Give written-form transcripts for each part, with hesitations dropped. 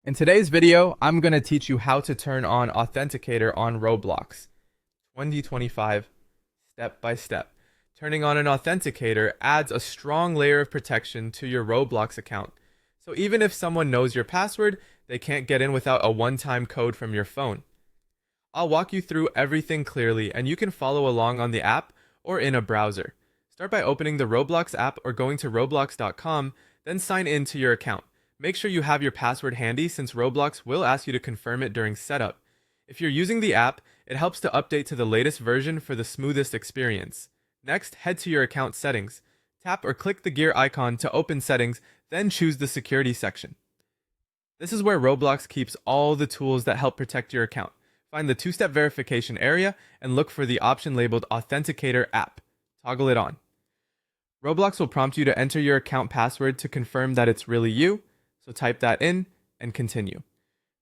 In today's video, I'm going to teach you how to turn on Authenticator on Roblox 2025 step by step. Turning on an Authenticator adds a strong layer of protection to your Roblox account. So even if someone knows your password, they can't get in without a one-time code from your phone. I'll walk you through everything clearly, and you can follow along on the app or in a browser. Start by opening the Roblox app or going to roblox.com, then sign in to your account. Make sure you have your password handy since Roblox will ask you to confirm it during setup. If you're using the app, it helps to update to the latest version for the smoothest experience. Next, head to your account settings. Tap or click the gear icon to open settings, then choose the security section. This is where Roblox keeps all the tools that help protect your account. Find the two-step verification area and look for the option labeled Authenticator app. Toggle it on. Roblox will prompt you to enter your account password to confirm that it's really you. So type that in and continue.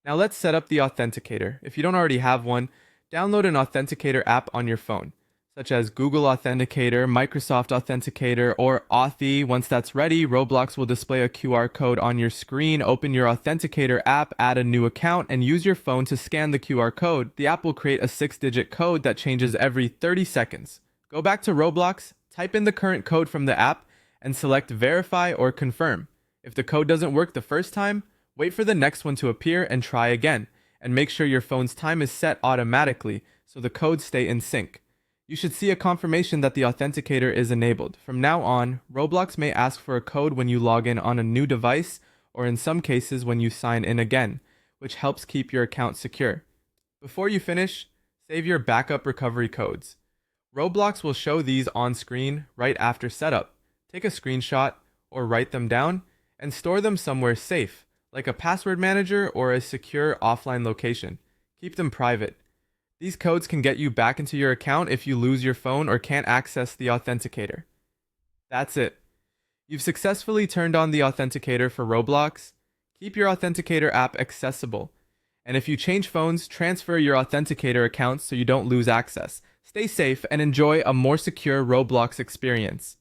Now let's set up the Authenticator. If you don't already have one, download an Authenticator app on your phone, such as Google Authenticator, Microsoft Authenticator, or Authy. Once that's ready, Roblox will display a QR code on your screen. Open your Authenticator app, add a new account, and use your phone to scan the QR code. The app will create a 6-digit code that changes every 30 seconds. Go back to Roblox, type in the current code from the app, and select Verify or Confirm. If the code doesn't work the first time, wait for the next one to appear and try again, and make sure your phone's time is set automatically so the codes stay in sync. You should see a confirmation that the Authenticator is enabled. From now on, Roblox may ask for a code when you log in on a new device, or in some cases when you sign in again, which helps keep your account secure. Before you finish, save your backup recovery codes. Roblox will show these on screen right after setup. Take a screenshot or write them down and store them somewhere safe, like a password manager or a secure offline location. Keep them private. These codes can get you back into your account if you lose your phone or can't access the Authenticator. That's it. You've successfully turned on the Authenticator for Roblox. Keep your Authenticator app accessible. And if you change phones, transfer your Authenticator accounts so you don't lose access. Stay safe and enjoy a more secure Roblox experience.